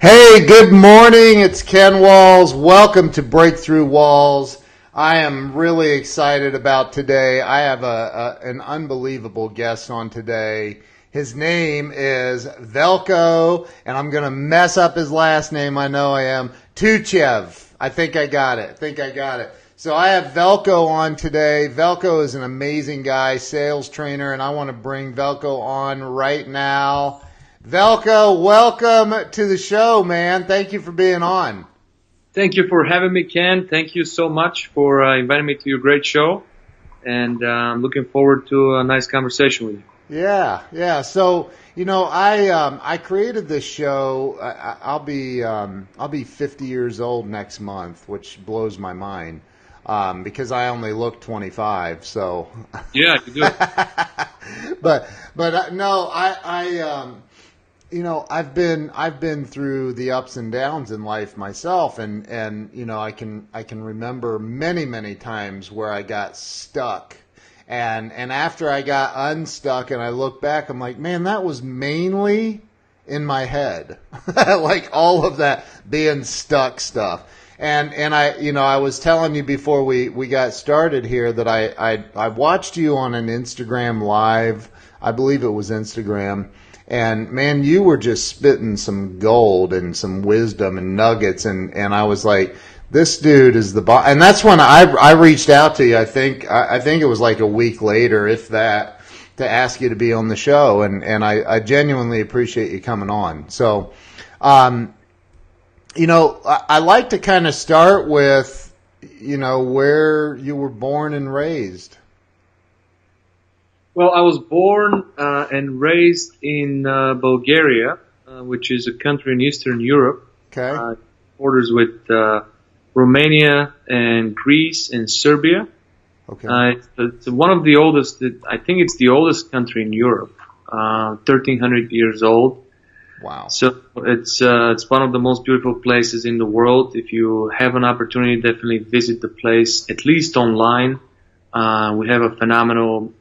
Hey, good morning. It's Ken Walls. Welcome to Breakthrough Walls. I am really excited about today. I have an unbelievable guest on today. His name is Velko, and I'm going to mess up his last name. I know I am. Tuhchiev. I think I got it. So I have Velko on today. Velko is an amazing guy, sales trainer, and I want to bring Velko on right now. Velko, welcome to the show, man. Thank you for being on. Thank you for having me, Ken. Thank you so much for inviting me to your great show, and I'm looking forward to a nice conversation with you. Yeah. So, I created this show. I'll be 50 years old next month, which blows my mind because I only look 25. So yeah, you do. but no, I've been through the ups and downs in life myself, and I can remember many times where I got stuck, and after I got unstuck and I look back, I'm like, man, that was mainly in my head, like all of that being stuck stuff. And I was telling you before we got started here that I watched you on an Instagram live. I believe it was Instagram. And man, you were just spitting some gold and some wisdom and nuggets, and I was like, this dude is the boss. And that's when I reached out to you. I think it was like a week later, if that, to ask you to be on the show, and I genuinely appreciate you coming on. So, I like to kind of start with, where you were born and raised. Well, I was born and raised in Bulgaria, which is a country in Eastern Europe. Okay. Borders with Romania and Greece and Serbia. Okay. It's one of the oldest. I think it's the oldest country in Europe. 1,300 years old. Wow. So it's one of the most beautiful places in the world. If you have an opportunity, definitely visit the place, at least online. We have a phenomenal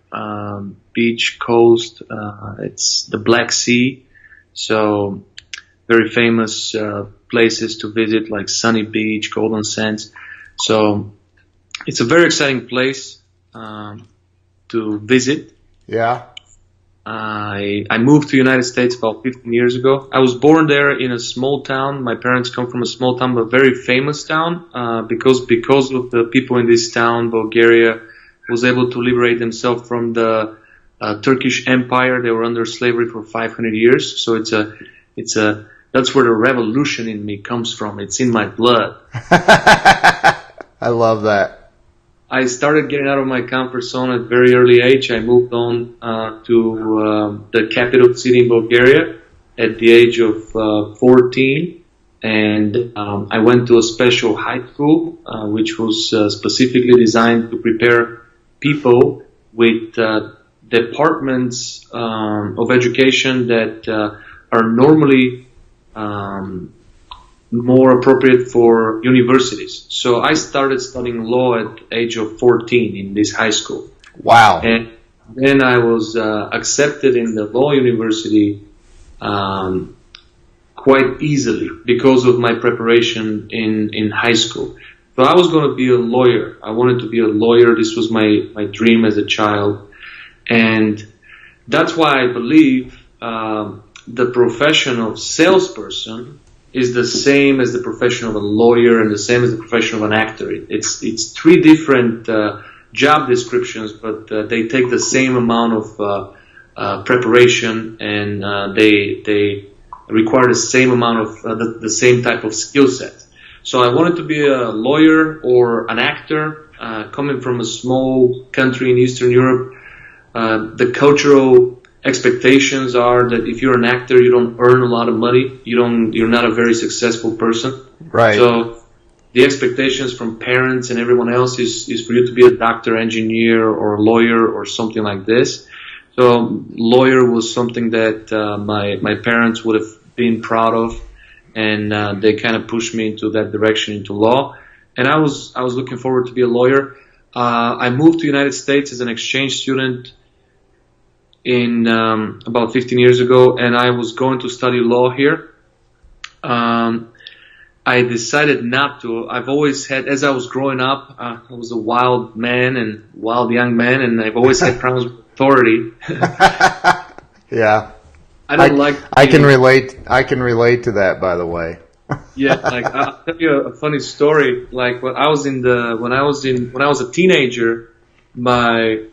beach coast. It's the Black Sea, so very famous places to visit like Sunny Beach, Golden Sands. So it's a very exciting place to visit. Yeah. I moved to the United States about 15 years ago. I was born there in a small town. My parents come from a small town, but a very famous town because of the people in this town. Bulgaria was able to liberate themselves from the Turkish Empire. They were under slavery for 500 years. So that's where the revolution in me comes from. It's in my blood. I love that. I started getting out of my comfort zone at a very early age. I moved on to the capital city in Bulgaria at the age of 14. And I went to a special high school, which was specifically designed to prepare people with departments of education that are normally more appropriate for universities. So I started studying law at the age of 14 in this high school. Wow. And then I was accepted in the law university quite easily because of my preparation in high school. So I was going to be a lawyer. I wanted to be a lawyer. This was my dream as a child. And that's why I believe the profession of salesperson is the same as the profession of a lawyer and the same as the profession of an actor. It's three different job descriptions, but they take the same amount of preparation, and they require the same amount of the same type of skill set. So I wanted to be a lawyer or an actor. Coming from a small country in Eastern Europe, the cultural expectations are that if you're an actor, you don't earn a lot of money. You're not a very successful person. Right. So the expectations from parents and everyone else is for you to be a doctor, engineer, or a lawyer or something like this. So lawyer was something that my parents would have been proud of, and they kind of pushed me into that direction, into law. And I was looking forward to be a lawyer. I moved to the United States as an exchange student in about 15 years ago, and I was going to study law here. I decided not to. I've always had, as I was growing up, I was a wild man and wild young man, and I've always had problems with authority. Yeah. I don't like. I can relate. I can relate to that, by the way. Yeah, like I'll tell you a funny story. Like when I was a teenager, my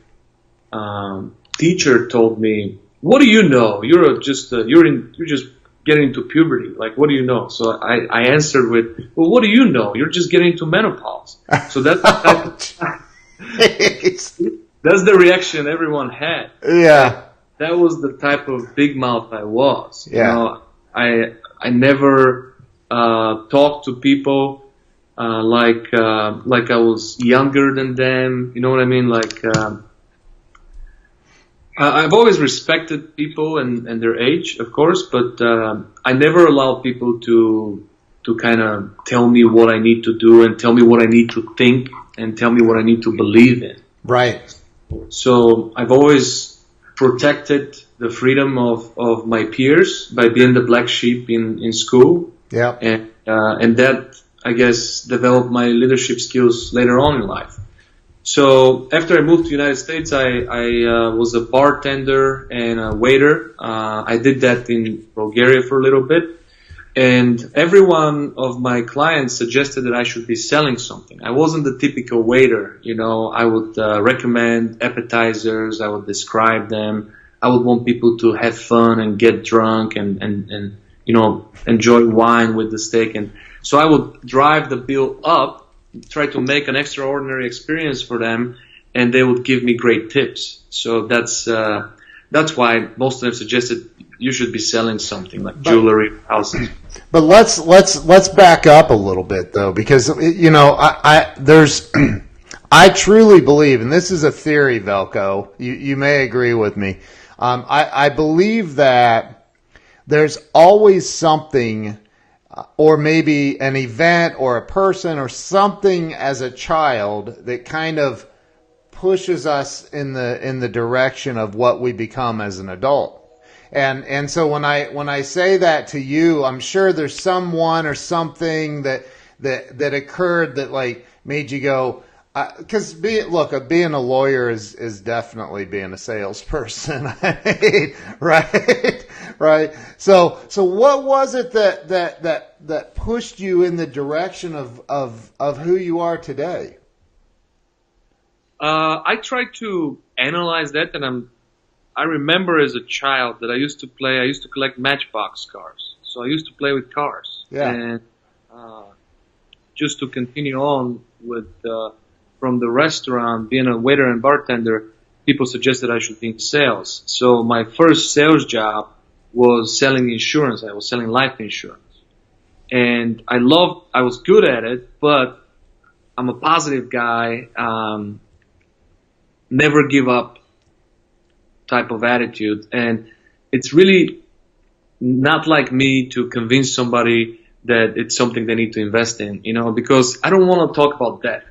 teacher told me, "What do you know? You're just getting into puberty. Like, what do you know?" So I answered with, "Well, what do you know? You're just getting into menopause." So that's that's the reaction everyone had. Yeah. That was the type of big mouth I was. Yeah. You know, I never talked to people like I was younger than them. You know what I mean? Like I've always respected people and their age, of course, but I never allowed people to kind of tell me what I need to do and tell me what I need to think and tell me what I need to believe in. Right. So I've always protected the freedom of my peers by being the black sheep in school. Yeah. And that, I guess, developed my leadership skills later on in life. So after I moved to the United States, I was a bartender and a waiter. I did that in Bulgaria for a little bit. And every one of my clients suggested that I should be selling something. I wasn't the typical waiter, you know. I would recommend appetizers. I would describe them. I would want people to have fun and get drunk and you know, enjoy wine with the steak. And so I would drive the bill up, try to make an extraordinary experience for them, and they would give me great tips. So that's why most of them suggested you should be selling something like jewelry, houses. But let's back up a little bit though, because you know there's I truly believe, and this is a theory, Velko. You may agree with me. I believe that there's always something, or maybe an event or a person or something as a child that kind of pushes us in the direction of what we become as an adult. And so when I say that to you, I'm sure there's someone or something that occurred that like made you go, because being a lawyer is definitely being a salesperson, right? So what was it that pushed you in the direction of who you are today? I try to analyze that, and I remember as a child that I used to collect Matchbox cars. So I used to play with cars. Yeah. And just to continue on with from the restaurant, being a waiter and bartender, people suggested I should be in sales. So my first sales job was selling insurance. I was selling life insurance. And I was good at it, but I'm a positive guy, never give up type of attitude. And it's really not like me to convince somebody that it's something they need to invest in, you know, because I don't want to talk about debt.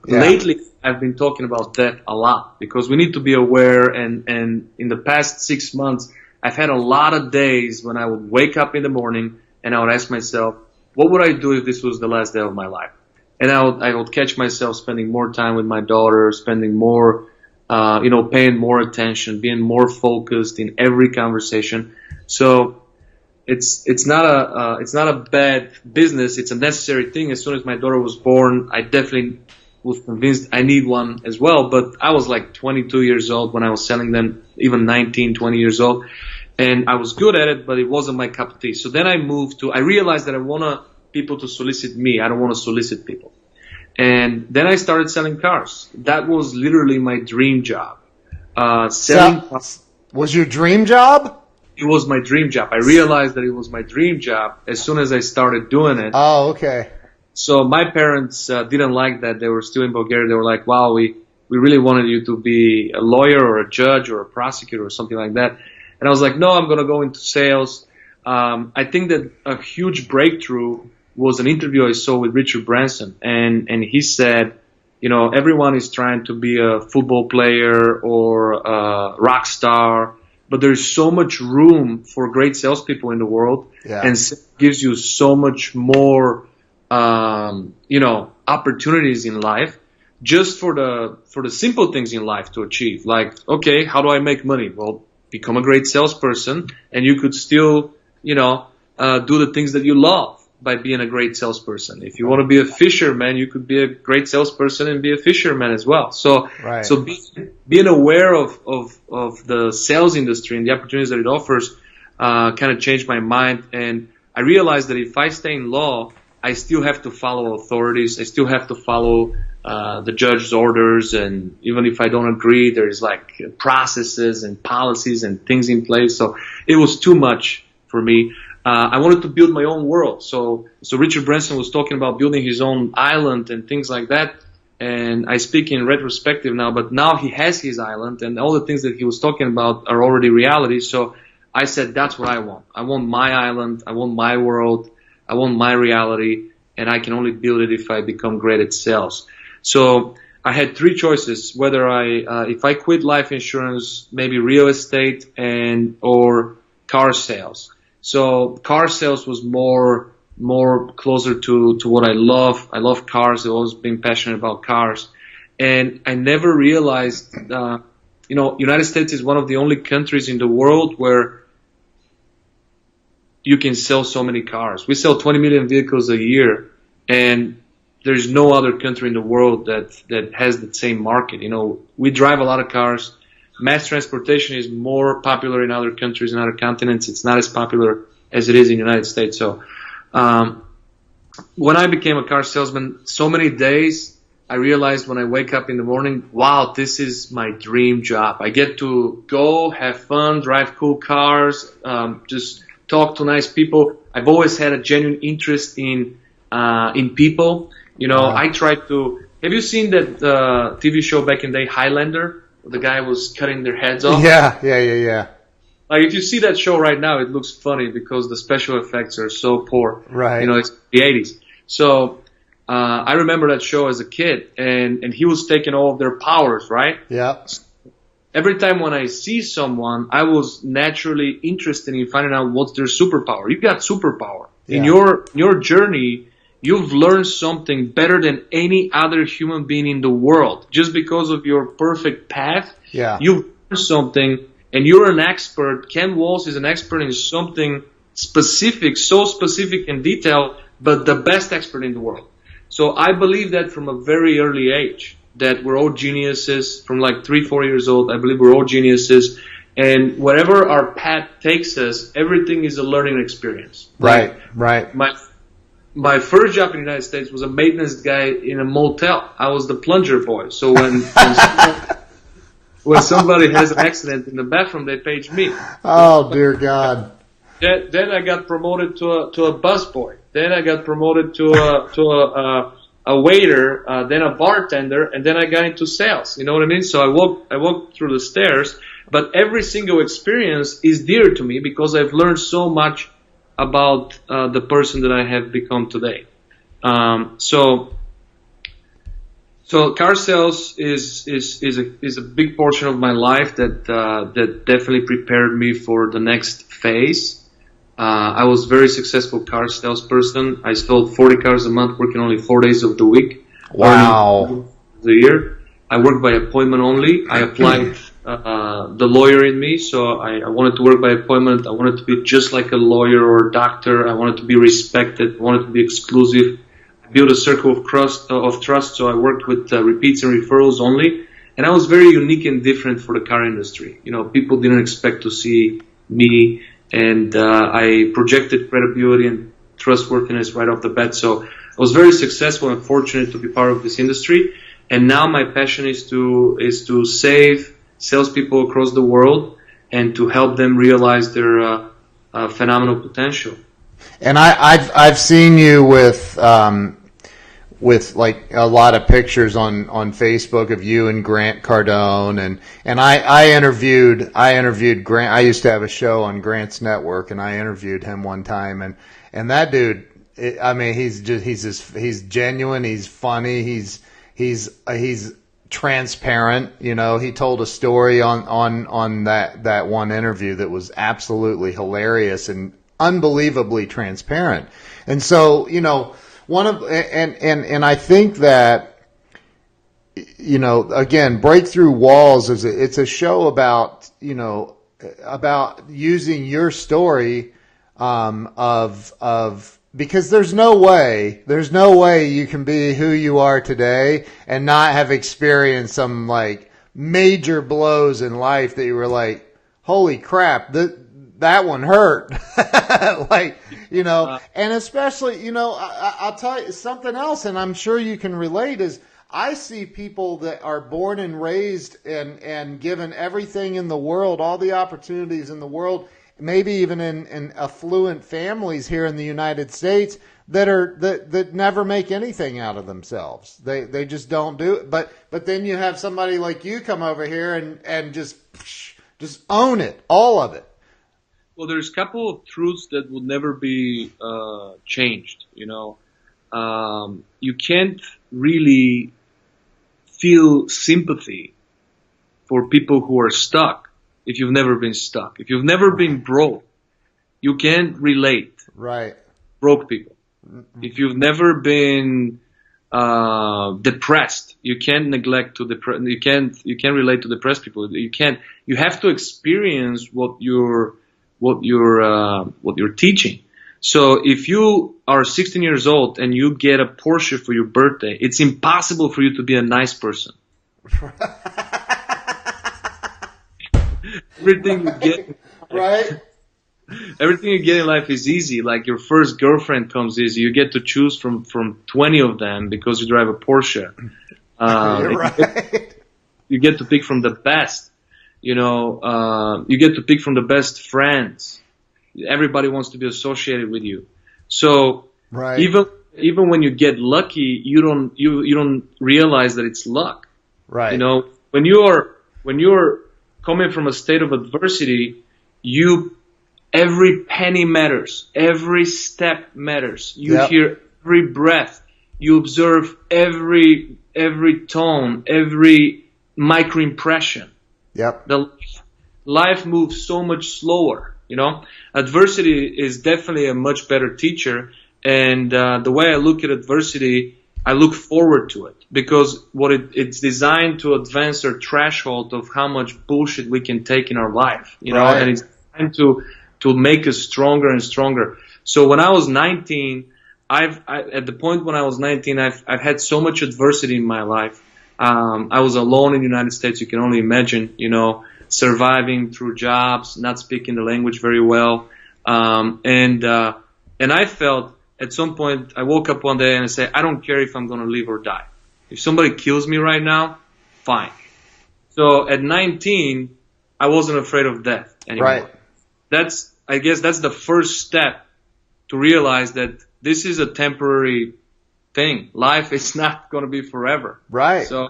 Lately, I've been talking about debt a lot because we need to be aware. And in the past 6 months, I've had a lot of days when I would wake up in the morning and I would ask myself, what would I do if this was the last day of my life? And I would catch myself spending more time with my daughter, spending more, paying more attention, being more focused in every conversation. So it's not a bad business. It's a necessary thing. As soon as my daughter was born, I definitely was convinced I need one as well. But I was like 22 years old when I was selling them, even 19, 20 years old. And I was good at it, but it wasn't my cup of tea. So then I realized that I want people to solicit me. I don't want to solicit people. And then I started selling cars. That was literally my dream job. Was your dream job? It was my dream job. I realized that it was my dream job as soon as I started doing it. Oh, okay. So my parents didn't like that. They were still in Bulgaria. They were like, wow, we really wanted you to be a lawyer or a judge or a prosecutor or something like that. And I was like, no, I'm going to go into sales. I think that a huge breakthrough was an interview I saw with Richard Branson. And he said, everyone is trying to be a football player or a rock star but there's so much room for great salespeople in the world, and gives you so much more, opportunities in life, just for the simple things in life to achieve. Like, okay, how do I make money? Well, become a great salesperson, and you could still, do the things that you love by being a great salesperson. If you want to be a fisherman, you could be a great salesperson and be a fisherman as well. So being aware of the sales industry and the opportunities that it offers kind of changed my mind. And I realized that if I stay in law, I still have to follow authorities. I still have to follow the judge's orders. And even if I don't agree, there's like processes and policies and things in place. So it was too much for me. I wanted to build my own world. So Richard Branson was talking about building his own island and things like that. And I speak in retrospective now, but now he has his island, and all the things that he was talking about are already reality. So I said, that's what I want. I want my island. I want my world. I want my reality, and I can only build it if I become great at sales. So I had three choices: whether if I quit life insurance, maybe real estate or car sales. So car sales was more closer to what I love. I love cars. I've always been passionate about cars. And I never realized, United States is one of the only countries in the world where you can sell so many cars. We sell 20 million vehicles a year, and there's no other country in the world that has the same market. We drive a lot of cars. Mass transportation is more popular in other countries and other continents. It's not as popular as it is in the United States. So when I became a car salesman, so many days I realized when I wake up in the morning, wow, this is my dream job. I get to go, have fun, drive cool cars, just talk to nice people. I've always had a genuine interest in people. I tried to. Have you seen that TV show back in the day, Highlander? The guy was cutting their heads off. Yeah. Like, if you see that show right now, it looks funny because the special effects are so poor. Right. It's the 80s. So I remember that show as a kid, and he was taking all of their powers, right? Yeah. Every time when I see someone, I was naturally interested in finding out what's their superpower. You got superpower. Yeah. In your journey, you've learned something better than any other human being in the world. Just because of your perfect path, you've learned something, and you're an expert. Ken Walls is an expert in something specific, so specific and detailed, but the best expert in the world. So I believe that from a very early age, that we're all geniuses. From like 3-4 years old, I believe we're all geniuses. And wherever our path takes us, everything is a learning experience. Right. My first job in the United States was a maintenance guy in a motel. I was the plunger boy. So when somebody has an accident in the bathroom, they page me. Oh, dear God. Then I got promoted to a bus boy. Then I got promoted to a waiter, then a bartender, and then I got into sales. You know what I mean? So I walked through the stairs, but every single experience is dear to me because I've learned so much about the person that I have become today. So car sales is a big portion of my life that definitely prepared me for the next phase. I was a very successful car salesperson. I sold 40 cars a month, working only 4 days of the week. Wow. The year. I worked by appointment only. I applied the lawyer in me, so I wanted to work by appointment. I wanted to be just like a lawyer or a doctor. I wanted to be respected. I wanted to be exclusive. I built a circle of trust, so I worked with repeats and referrals only. And I was very unique and different for the car industry. People didn't expect to see me, and I projected credibility and trustworthiness right off the bat. So I was very successful and fortunate to be part of this industry. And now my passion is to save salespeople across the world and to help them realize their phenomenal potential. And I've seen you with like a lot of pictures on Facebook of you and Grant Cardone, and I interviewed Grant. I used to have a show on Grant's network, and I interviewed him one time, and that dude, he's genuine, he's funny, he's transparent. You know, he told a story on that one interview that was absolutely hilarious and unbelievably transparent. And so, you know, and I think that, you know, again, Breakthrough Walls it's a show about, you know, about using your story of because there's no way you can be who you are today and not have experienced some like major blows in life that you were like, holy crap, that one hurt. Like, you know, and especially, you know, I'll tell you something else, and I'm sure you can relate, is I see people that are born and raised and given everything in the world, all the opportunities in the world, maybe even in affluent families here in the United States that never make anything out of themselves. They just don't do it. But then you have somebody like you come over here and just own it, all of it. Well, there's a couple of truths that will never be changed. You know, you can't really feel sympathy for people who are stuck if you've never been stuck. If you've never been broke, you can't relate. Right. Broke people. If you've never been depressed, you can't neglect to you can't relate to depressed people. You have to experience what you're teaching. So if you are 16 years old and you get a Porsche for your birthday, it's impossible for you to be a nice person. Everything you get, right? Everything you get in life is easy. Like your first girlfriend comes easy. You get to choose from 20 of them because you drive a Porsche. You're right. You get to pick from the best. You know, you get to pick from the best friends. Everybody wants to be associated with you. So right. even when you get lucky, you don't realize that it's luck. Right. You know, when you're coming from a state of adversity, every penny matters, every step matters. You hear every breath, you observe every tone, every micro impression. Yep. The life moves so much slower. You know, adversity is definitely a much better teacher. And the way I look at adversity, I look forward to it because it's designed to advance our threshold of how much bullshit we can take in our life. You know, and it's designed to make us stronger and stronger. So when I was 19, at the point when I was 19, I've had so much adversity in my life. I was alone in the United States. You can only imagine, you know, surviving through jobs, not speaking the language very well. And I felt at some point, I woke up one day and I said, I don't care if I'm going to live or die. If somebody kills me right now, fine. So at 19, I wasn't afraid of death anymore. Right. I guess that's the first step to realize that this is a temporary thing. Life is not going to be forever. Right. So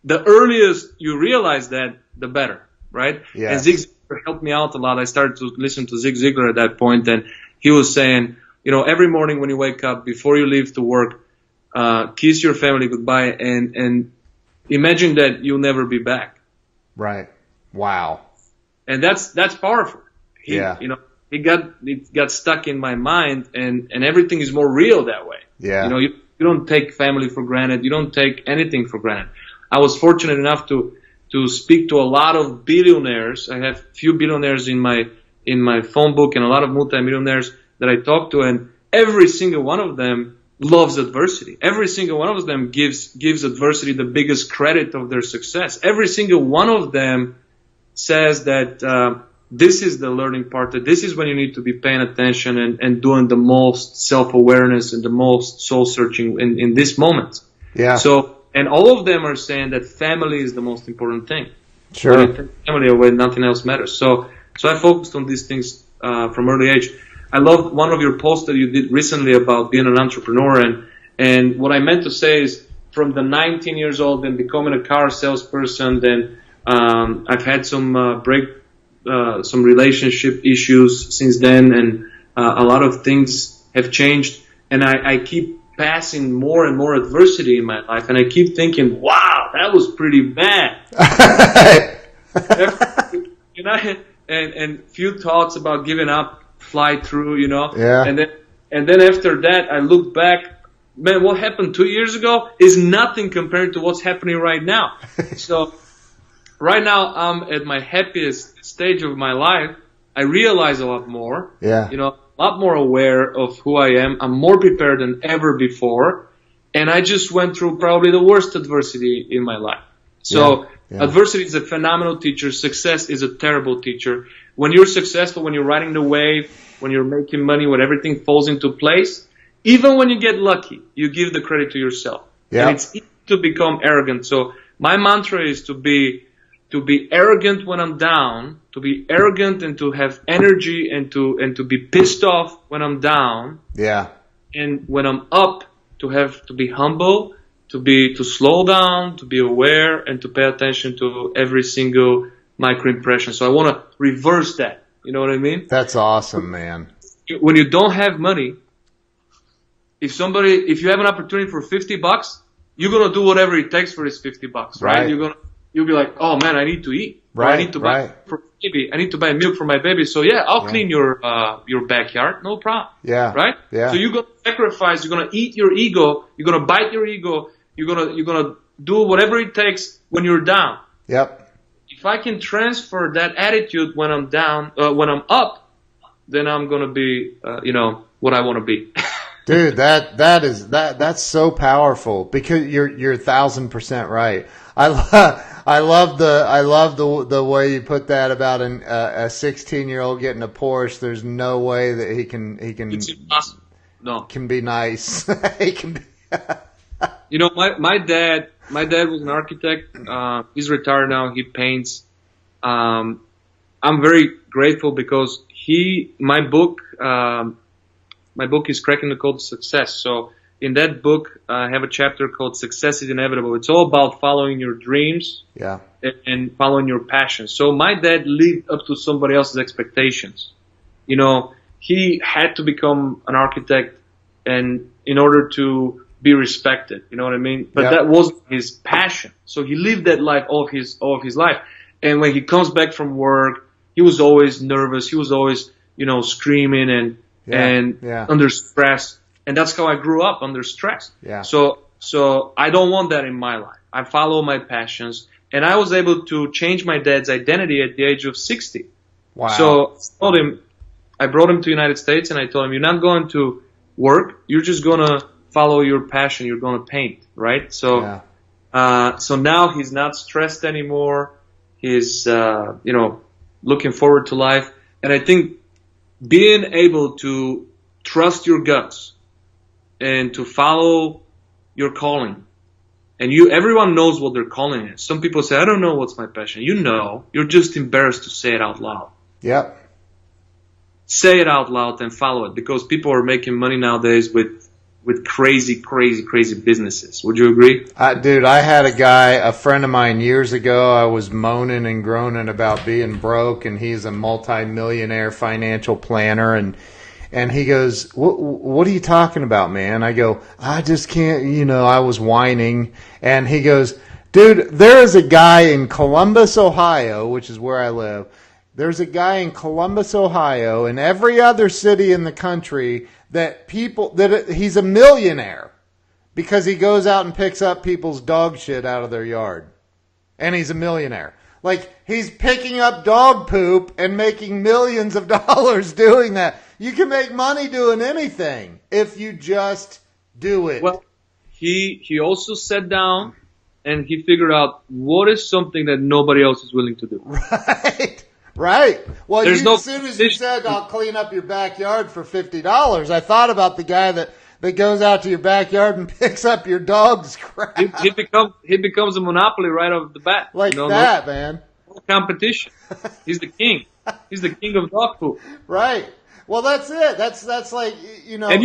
the earliest you realize that, the better, right? Yes. And Zig Ziglar helped me out a lot. I started to listen to Zig Ziglar at that point, and he was saying, you know, every morning when you wake up, before you leave to work, kiss your family goodbye and imagine that you'll never be back. Right. Wow. And that's powerful. You know, it got stuck in my mind, and everything is more real that way. Yeah. You know, you don't take family for granted. You don't take anything for granted. I was fortunate enough to speak to a lot of billionaires. I have few billionaires in my phone book and a lot of multimillionaires that I talk to, and every single one of them loves adversity. Every single one of them gives adversity the biggest credit of their success. Every single one of them says that this is the learning part, that this is when you need to be paying attention and doing the most self-awareness and the most soul-searching in this moment. Yeah. So, and all of them are saying that family is the most important thing. Sure. When you take family away, nothing else matters. So I focused on these things from early age. I loved one of your posts that you did recently about being an entrepreneur, and what I meant to say is from the 19 years old and becoming a car salesperson, then I've had some some relationship issues since then, and a lot of things have changed, and I keep passing more and more adversity in my life, and I keep thinking, wow, that was pretty bad. and few thoughts about giving up, fly through, Yeah. And then after that, I looked back. Man, what happened 2 years ago is nothing compared to what's happening right now. So right now, I'm at my happiest stage of my life. I realize a lot more. Yeah. A lot more aware of who I am. I'm more prepared than ever before. And I just went through probably the worst adversity in my life. So adversity is a phenomenal teacher. Success is a terrible teacher. When you're successful, when you're riding the wave, when you're making money, when everything falls into place, even when you get lucky, you give the credit to yourself. Yeah. And it's easy to become arrogant. So my mantra is to be arrogant when I'm down, to be arrogant and to have energy and to be pissed off when I'm down. Yeah. And when I'm up, to be humble, to slow down, to be aware, and to pay attention to every single micro impression. So I want to reverse that. You know what I mean? That's awesome, man. When you don't have money, if you have an opportunity for $50, you're gonna do whatever it takes for this $50, right? You'll be like, oh man, I need to eat. Right. I need to buy for baby. I need to buy milk for my baby. So yeah, I'll clean your backyard, no problem. Yeah. Right? Yeah. So you're gonna sacrifice, you're gonna eat your ego, you're gonna bite your ego, you're gonna do whatever it takes when you're down. Yep. If I can transfer that attitude when I'm down, when I'm up, then I'm gonna be what I wanna be. Dude, that's so powerful because you're 1,000% right. I love the way you put that about a 16-year-old getting a Porsche. There's no way that he can It's impossible. No. Can be nice. He can be my dad was an architect. He's retired now. He paints. I'm very grateful because my book is Cracking the Code to Success. So in that book, I have a chapter called Success is Inevitable. It's all about following your dreams and following your passions. So my dad lived up to somebody else's expectations. He had to become an architect and in order to be respected, you know what I mean? But that wasn't his passion. So he lived that life all of his life. And when he comes back from work, he was always nervous. He was always, screaming and under stress. And that's how I grew up, under stress. Yeah. So I don't want that in my life. I follow my passions. And I was able to change my dad's identity at the age of 60. Wow. So I brought him to the United States and I told him, you're not going to work. You're just going to follow your passion. You're going to paint, right? So, so now he's not stressed anymore. He's, looking forward to life. And I think being able to trust your guts and to follow your calling. And everyone knows what their calling is. Some people say, I don't know what's my passion. You're just embarrassed to say it out loud. Yep. Say it out loud and follow it, because people are making money nowadays with crazy businesses. Would you agree? Dude, I had a friend of mine years ago. I was moaning and groaning about being broke, and he's a multi-millionaire financial planner, and he goes, what are you talking about, man? I go, I just can't, I was whining. And he goes, dude, there is a guy in Columbus, Ohio, which is where I live. There's a guy in Columbus, Ohio, and every other city in the country that he's a millionaire because he goes out and picks up people's dog shit out of their yard. And he's a millionaire. Like, he's picking up dog poop and making millions of dollars doing that. You can make money doing anything if you just do it. Well, he also sat down and he figured out what is something that nobody else is willing to do. Right. Well, as soon as you competition. said, I'll clean up your backyard for $50, I thought about the guy that goes out to your backyard and picks up your dog's crap. He becomes a monopoly right off the bat. Man. No competition. He's the king. He's the king of dog poop. Right. Well, that's it. That's like, And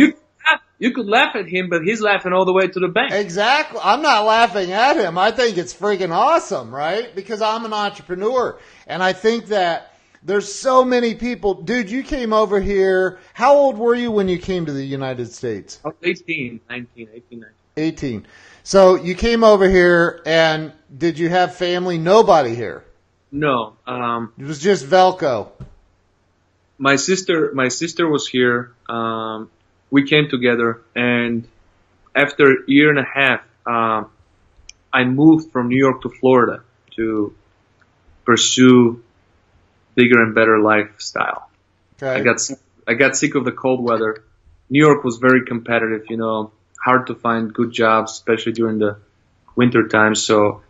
you could laugh at him, but he's laughing all the way to the bank. Exactly. I'm not laughing at him. I think it's freaking awesome, right? Because I'm an entrepreneur. And I think that there's so many people. Dude, you came over here. How old were you when you came to the United States? I was 18, 19. 18. So you came over here, and did you have family? Nobody here. No, It was just Velko. my sister was here. We came together, and after a year and a half, I moved from New York to Florida to pursue bigger and better lifestyle. Okay. I got sick of the cold weather. New York was very competitive, hard to find good jobs, especially during the winter time. So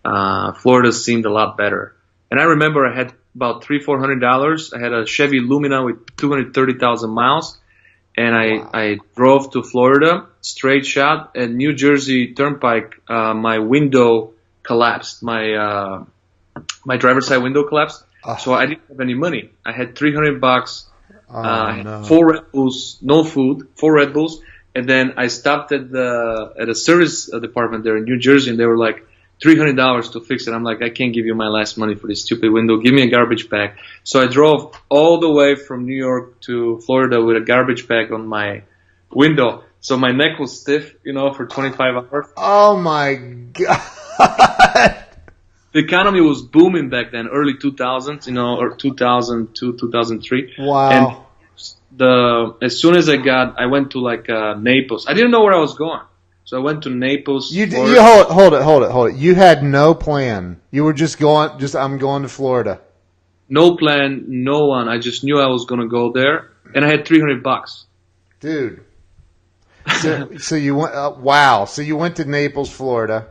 Florida seemed a lot better. And I remember I had about $300-400. I had a Chevy Lumina with 230,000 miles, and I drove to Florida, straight shot. At New Jersey Turnpike, my window collapsed. My driver's side window collapsed. So I didn't have any money. I had $300. I had 4 Red Bulls, no food, 4 Red Bulls. And then I stopped at a service department there in New Jersey, and they were like, $300 to fix it. I'm like, I can't give you my last money for this stupid window. Give me a garbage bag. So I drove all the way from New York to Florida with a garbage bag on my window. So my neck was stiff, for 25 hours. Oh my God. The economy was booming back then, early 2000s, or 2002, 2003. Wow. And as soon as I went to Naples. I didn't know where I was going. So I went to Naples. You hold it. You had no plan. You were just I'm going to Florida. No plan, no one. I just knew I was going to go there, and I had $300. Dude. So you went. Wow. So you went to Naples, Florida,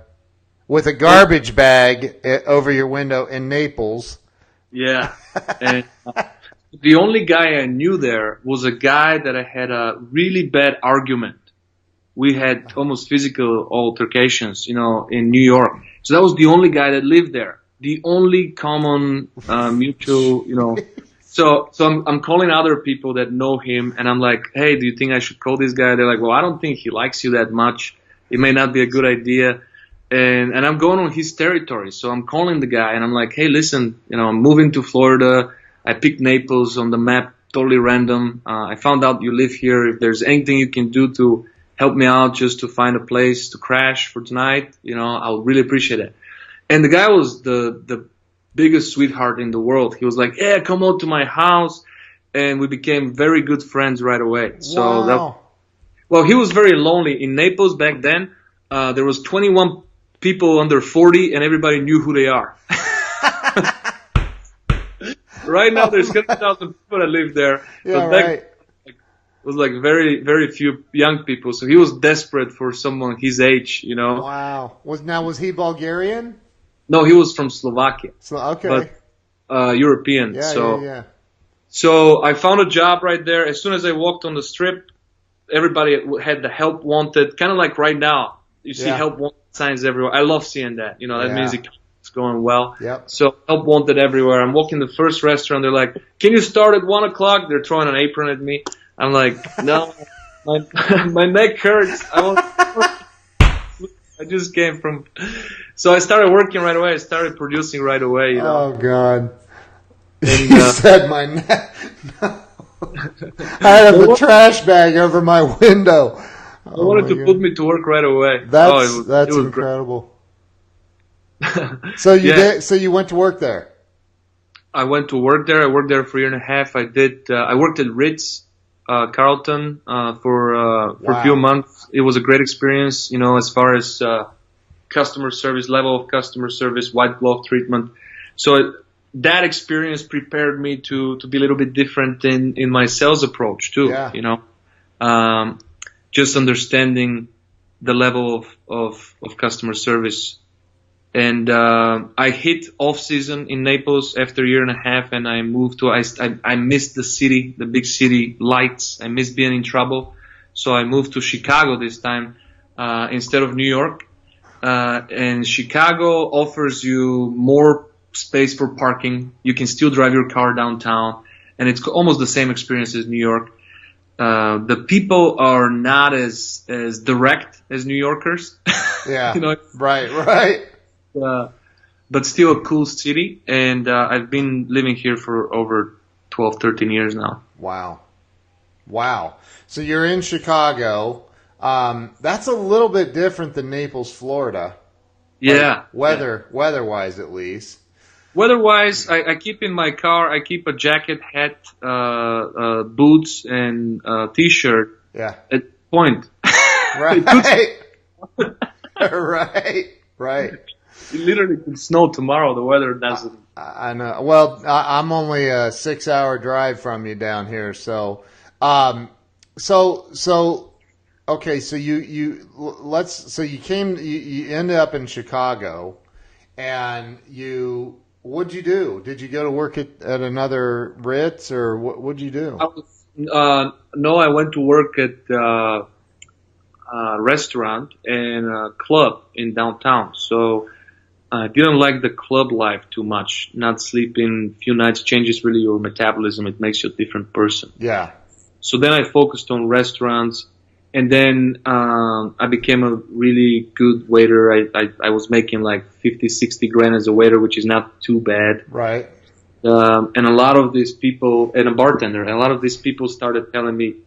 with a garbage bag over your window in Naples. Yeah. And the only guy I knew there was a guy that I had a really bad argument. We had almost physical altercations, in New York. So that was the only guy that lived there. The only common mutual, So I'm calling other people that know him, and I'm like, hey, do you think I should call this guy? They're like, well, I don't think he likes you that much. It may not be a good idea. And I'm going on his territory. So I'm calling the guy, and I'm like, hey, listen, I'm moving to Florida. I picked Naples on the map, totally random. I found out you live here. If there's anything you can do to help me out just to find a place to crash for tonight, I'll really appreciate it. And the guy was the biggest sweetheart in the world. He was like, yeah, come out to my house. And we became very good friends right away. So wow. He was very lonely. In Naples back then, there was 21 people under 40, and everybody knew who they are. Right now, there's 100,000 people that live there. Yeah, but back right. it was like very, very few young people. So he was desperate for someone his age, Wow. Was he Bulgarian? No, he was from Slovakia. Okay. But European. Yeah, yeah. So I found a job right there. As soon as I walked on the strip, everybody had the help wanted. Kind of like right now, you see help wanted signs everywhere. I love seeing that. That means it's going well. Yep. So help wanted everywhere. I'm walking the first restaurant. They're like, can you start at 1 o'clock? They're throwing an apron at me. I'm like, no, my neck hurts. I just came from. So I started working right away. I started producing right away. Oh God! And, you said my neck. No. I had a trash bag over my window. They wanted to put me to work right away. That's incredible. So you went to work there. I went to work there. I worked there for a year and a half. I worked at Ritz. Carlton for a few months. It was a great experience, as far as customer service, level of customer service, white glove treatment. So that experience prepared me to be a little bit different in my sales approach too. Yeah. Just understanding the level of customer service. And I hit off season in Naples after a year and a half, and I moved to. I missed the city, the big city lights. I missed being in trouble, so I moved to Chicago this time instead of New York. And Chicago offers you more space for parking. You can still drive your car downtown, and it's almost the same experience as New York. The people are not as direct as New Yorkers. Yeah. Right. But still a cool city, and I've been living here for over 12, 13 years now. Wow. So you're in Chicago. That's a little bit different than Naples, Florida. Yeah. Weather-wise at least. Weather-wise, I keep in my car. I keep a jacket, hat, boots, and t-shirt. Yeah. At point. Right. Right. It literally could snow tomorrow. The weather doesn't. I know. Well, I'm only a 6-hour drive from you down here, so, okay. So you ended up in Chicago, and what'd you do? Did you go to work at another Ritz, or what'd you do? No, I went to work at a restaurant and a club in downtown. So I didn't like the club life too much. Not sleeping a few nights changes really your metabolism. It makes you a different person. Yeah. So then I focused on restaurants, and then I became a really good waiter. I was making like 50, 60 grand as a waiter, which is not too bad. Right. And a lot of these people, and a bartender, and a lot of these people started telling me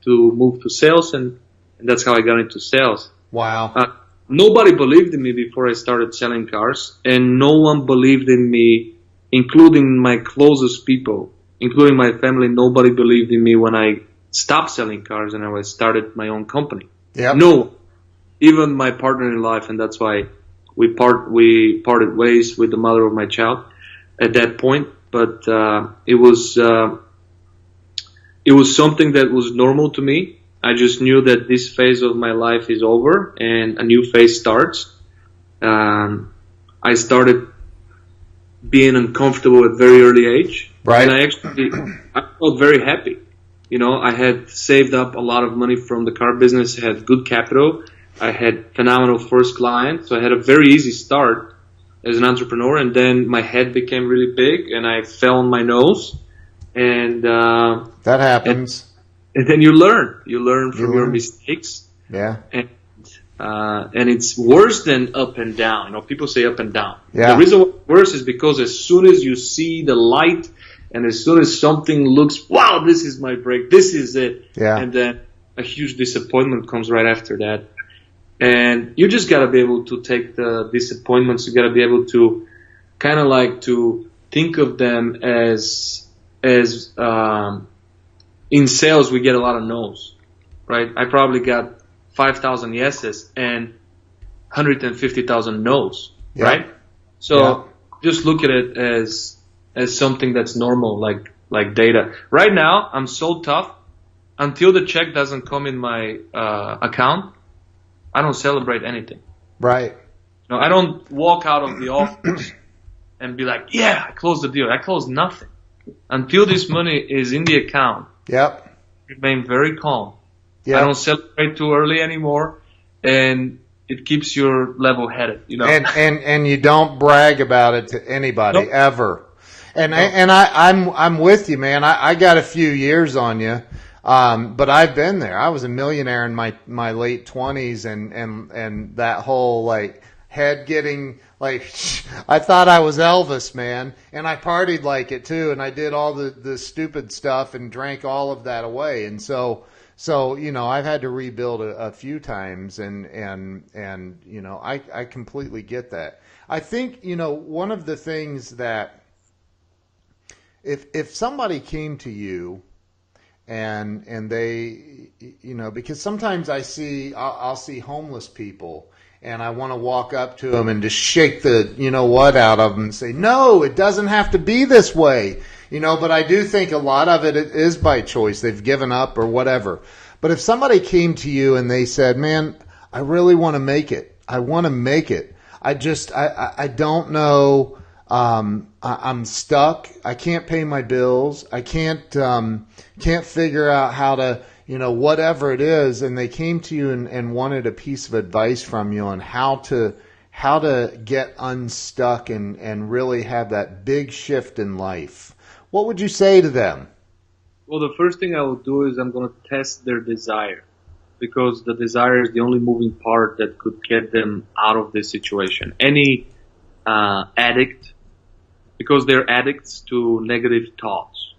to move to sales, and that's how I got into sales. Wow. Nobody believed in me before I started selling cars, and no one believed in me, including my closest people, including my family. Nobody believed in me when I stopped selling cars and I started my own company. Yeah. No, even my partner in life, and that's why we parted ways with the mother of my child at that point. But it was something that was normal to me. I just knew that this phase of my life is over and a new phase starts. I started being uncomfortable at a very early age. Right. And I felt very happy. You know, I had saved up a lot of money from the car business, I had good capital, I had phenomenal first client, so I had a very easy start as an entrepreneur, and then my head became really big and I fell on my nose, and that happens. And then you learn from your mistakes. Yeah. And it's worse than up and down. You know, people say up and down. Yeah. The reason why it's worse is because as soon as you see the light, and as soon as something looks, wow, this is my break, this is it. Yeah. And then a huge disappointment comes right after that. And you just gotta be able to take the disappointments. You gotta be able to kind of like to think of them as in sales we get a lot of no's, right? I probably got 5,000 yeses and 150,000 no's, Yeah. right? So just look at it as something that's normal, like data. Right now, I'm so tough. Until the check doesn't come in my account, I don't celebrate anything. Right. No, I don't walk out of the office and be like, yeah, I closed the deal. I closed nothing. Until this money is in the account, Yep. remain very calm. Yep. I don't celebrate too early anymore, and it keeps your level headed, you know. And you don't brag about it to anybody. Nope. Ever. And I'm with you, man. I got a few years on you. But I've been there. I was a millionaire in my late 20s, and that whole like head getting like, I thought I was Elvis, man, and I partied like it too, and I did all the stupid stuff and drank all of that away, and so you know, I've had to rebuild a few times, and you know, I completely get that. I think, you know, one of the things that if somebody came to you and they, you know, because sometimes I'll see homeless people and I want to walk up to them and just shake the, you know what, out of them and say, no, it doesn't have to be this way, you know, but I do think a lot of it is by choice. They've given up or whatever. But if somebody came to you and they said, man, I really want to make it. I want to make it. I don't know. I'm stuck. I can't pay my bills. I can't figure out how to, you know, whatever it is. And they came to you and wanted a piece of advice from you on how to get unstuck and really have that big shift in life. What would you say to them? Well, the first thing I will do is I'm going to test their desire, because the desire is the only moving part that could get them out of this situation. Any addict, because they're addicts to negative thoughts.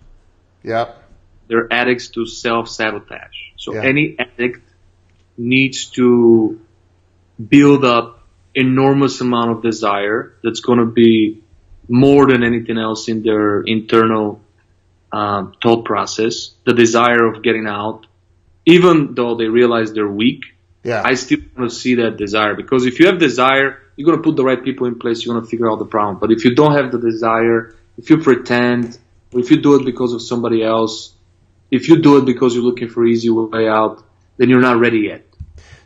Yep. They're addicts to self-sabotage. So any addict needs to build up enormous amount of desire that's going to be more than anything else in their internal thought process, the desire of getting out, even though they realize they're weak. Yeah. I still want to see that desire, because if you have desire, you're going to put the right people in place, you're going to figure out the problem. But if you don't have the desire, if you pretend, or if you do it because of somebody else, if you do it because you're looking for easy way out, then you're not ready yet.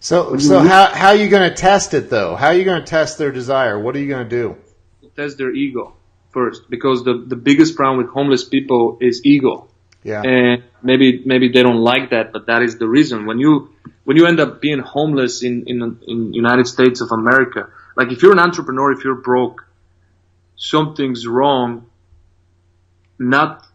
So how are you going to test it, though? How are you going to test their desire? What are you going to do? Test their ego first, because the biggest problem with homeless people is ego. Yeah. And maybe they don't like that, but that is the reason. When you end up being homeless in United States of America, like if you're an entrepreneur, if you're broke, something's wrong. Not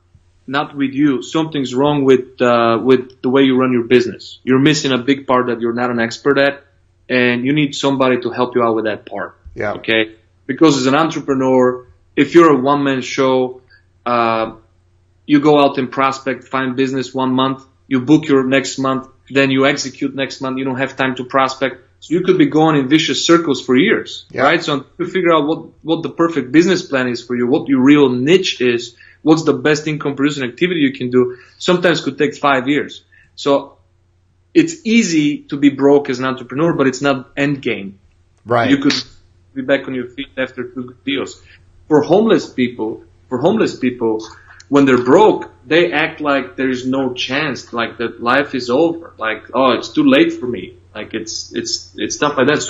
with you. Something's wrong with the way you run your business. You're missing a big part that you're not an expert at, and you need somebody to help you out with that part. Yeah. Okay. Because as an entrepreneur, if you're a one-man show, you go out and prospect, find business 1 month, you book your next month, then you execute next month. You don't have time to prospect. So you could be going in vicious circles for years, yeah. right? So to figure out what the perfect business plan is for you, what your real niche is, what's the best income producing activity you can do, sometimes could take 5 years. So it's easy to be broke as an entrepreneur, but it's not end game. Right. You could be back on your feet after 2 good deals. For homeless people, when they're broke, they act like there's no chance, like that life is over, like, oh, it's too late for me, like it's stuff like that.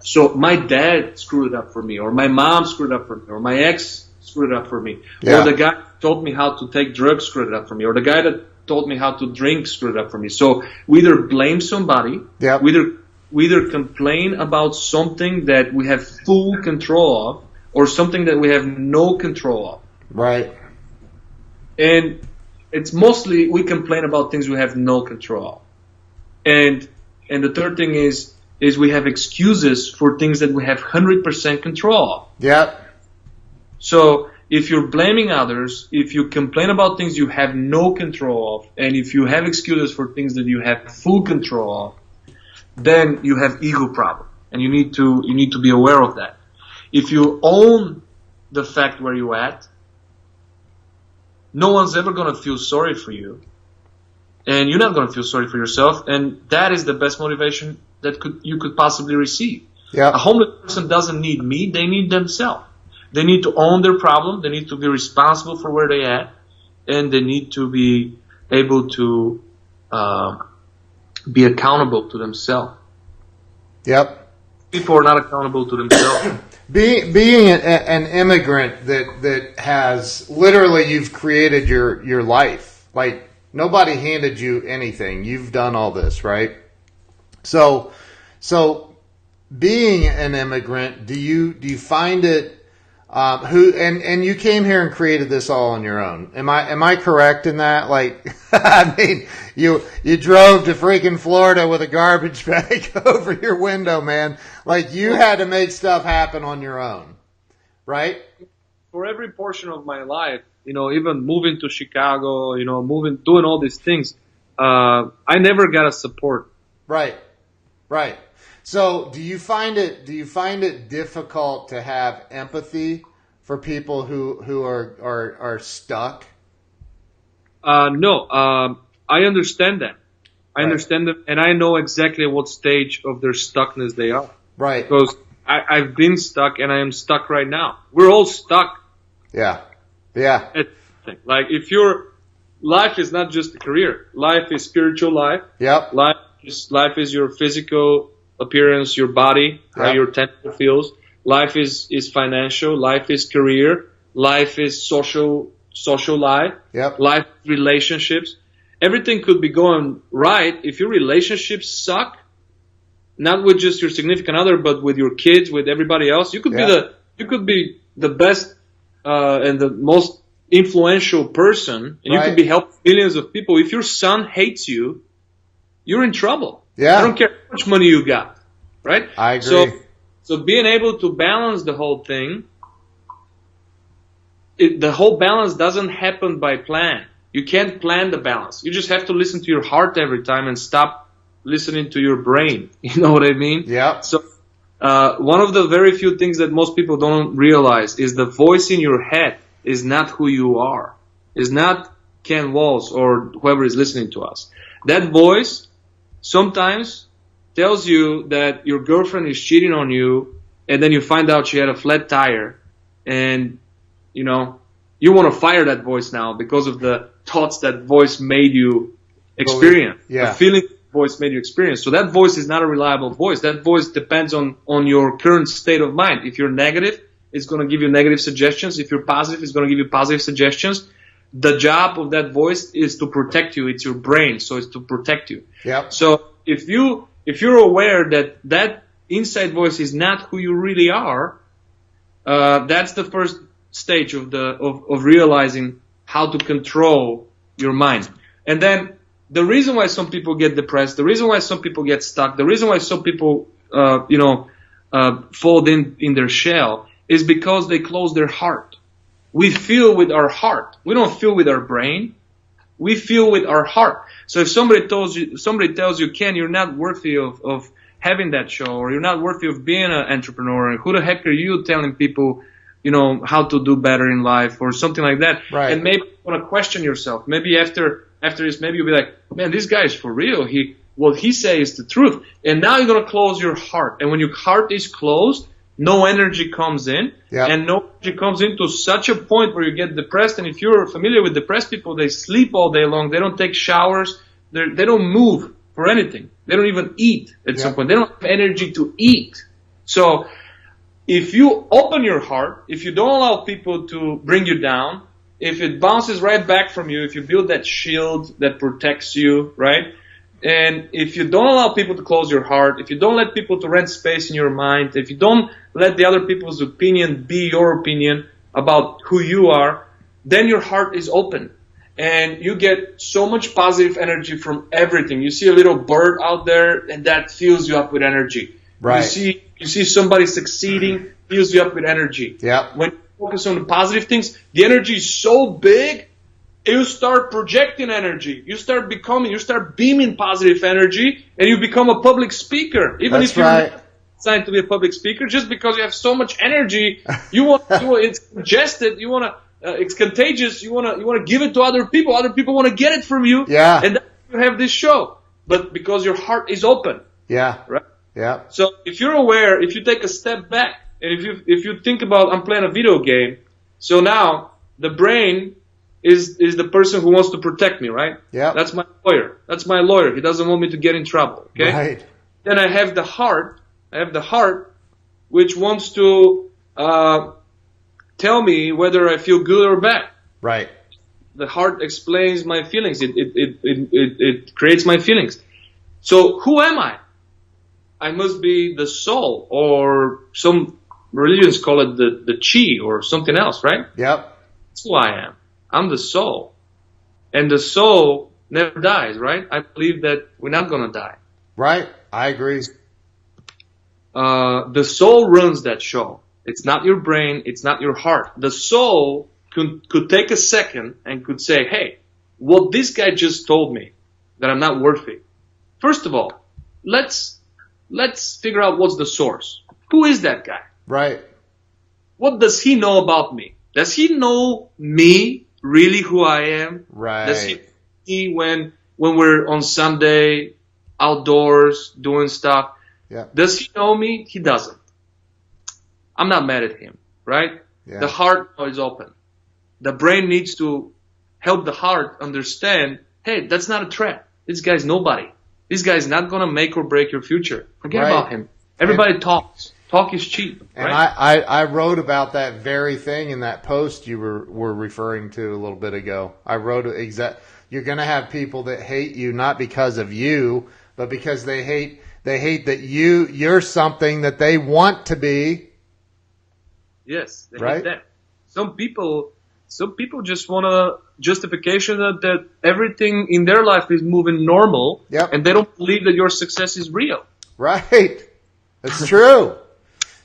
So my dad screwed it up for me, or my mom screwed it up for me, or my ex screwed it up for me, yeah. or the guy who taught me how to take drugs screwed it up for me, or the guy that taught me how to drink screwed it up for me. So we either blame somebody, yeah. we either complain about something that we have full control of, or something that we have no control of. Right. And it's mostly we complain about things we have no control of. And the third thing is we have excuses for things that we have 100% control of. Yep. So if you're blaming others, if you complain about things you have no control of, and if you have excuses for things that you have full control of, then you have ego problem, and you need to be aware of that. If you own the fact where you're at, no one's ever going to feel sorry for you, and you're not going to feel sorry for yourself, and that is the best motivation that you could possibly receive. Yeah. A homeless person doesn't need me, they need themselves. They need to own their problem, they need to be responsible for where they're at, and they need to be able to be accountable to themselves. Yep. People are not accountable to themselves. Being an immigrant that has literally, you've created your life. Like, nobody handed you anything. You've done all this, right? So being an immigrant, do you find it and you came here and created this all on your own? Am I correct in that? Like, I mean, you drove to freaking Florida with a garbage bag over your window, man. Like, you had to make stuff happen on your own, right? For every portion of my life, even moving to Chicago, doing all these things, I never got a support. Right. So, do you find it difficult to have empathy for people who are stuck? No, I understand them. I understand them, and I know exactly what stage of their stuckness they are. Right. Because I've been stuck, and I am stuck right now. We're all stuck. Yeah. Like, life is not just a career. Life is spiritual life. Yep. Life is your physical appearance, your body, how your temple feels. Life is financial. Life is career. Life is social life. Yep. Life is relationships. Everything could be going right if your relationships suck. Not with just your significant other, but with your kids, with everybody else. You could be the best and the most influential person, and you could be helping millions of people. If your son hates you, you're in trouble. Yeah. I don't care how much money you got, right? I agree. So being able to balance the whole thing, the whole balance doesn't happen by plan. You can't plan the balance. You just have to listen to your heart every time and stop listening to your brain. You know what I mean? Yeah. So one of the very few things that most people don't realize is the voice in your head is not who you are. Is not Ken Walls or whoever is listening to us. That voice sometimes tells you that your girlfriend is cheating on you, and then you find out she had a flat tire, and you want to fire that voice now because of the thoughts that voice made you experience. Yeah. The feeling voice made you experience. So that voice is not a reliable voice. That voice depends on your current state of mind. If you're negative, it's going to give you negative suggestions. If you're positive, it's going to give you positive suggestions. The job of that voice is to protect you. It's your brain, so it's to protect you. Yep. So if you're aware that inside voice is not who you really are, that's the first stage of realizing how to control your mind. And then the reason why some people get depressed, the reason why some people get stuck, the reason why some people fall in their shell is because they close their heart. We feel with our heart. We don't feel with our brain. We feel with our heart. So if somebody tells you, Ken, you're not worthy of having that show, or you're not worthy of being an entrepreneur, and who the heck are you telling people, how to do better in life, or something like that. Right. And maybe you want to question yourself. Maybe after this, maybe you'll be like, man, this guy is for real. What he says is the truth. And now you're going to close your heart. And when your heart is closed, no energy comes in. Yep. And no energy comes in to such a point where you get depressed. And if you're familiar with depressed people, they sleep all day long. They don't take showers. They don't move for anything. They don't even eat at some point. They don't have energy to eat. So if you open your heart, if you don't allow people to bring you down, if it bounces right back from you, if you build that shield that protects you, right? And if you don't allow people to close your heart, if you don't let people to rent space in your mind, if you don't let the other people's opinion be your opinion about who you are, then your heart is open. And you get so much positive energy from everything. You see a little bird out there, and that fills you up with energy. Right. You see somebody succeeding, fills you up with energy. Yeah. When you focus on the positive things, the energy is so big, you start projecting energy. You start beaming positive energy, and you become a public speaker. Even That's if you're right. not assigned to be a public speaker, just because you have so much energy, it's congested. It's contagious. You want to give it to other people. Other people want to get it from you. Yeah. And then you have this show, but because your heart is open. Yeah. Right. Yeah. So if you're aware, if you take a step back, and if you think about, I'm playing a video game, so now the brain is the person who wants to protect me, right? Yeah. That's my lawyer. He doesn't want me to get in trouble. Okay. Right. Then I have the heart, which wants to tell me whether I feel good or bad. Right. The heart explains my feelings. It creates my feelings. So who am I? I must be the soul, or some religions call it the chi, or something else, right? Yep. That's who I am. I'm the soul. And the soul never dies, right? I believe that we're not going to die. Right. I agree. The soul runs that show. It's not your brain. It's not your heart. The soul could take a second and could say, hey, what this guy just told me, that I'm not worthy. First of all, let's figure out what's the source. Who is that guy? Right. What does he know about me? Does he know me, really who I am? Right. Does he see when we're on Sunday outdoors doing stuff? Yeah. Does he know me? He doesn't. I'm not mad at him, right? Yeah. The heart is open. The brain needs to help the heart understand, hey, that's not a threat. This guy's nobody. This guy's not going to make or break your future. Forget Right. about him. Everybody talks. Talk is cheap. And right? I wrote about that very thing in that post you were referring to a little bit ago. I wrote you're going to have people that hate you not because of you, but because they hate that you're something that they want to be. Yes, they Right? hate that. Some people just want a justification that everything in their life is moving normal, Yep. and they don't believe that your success is real. Right. It's true.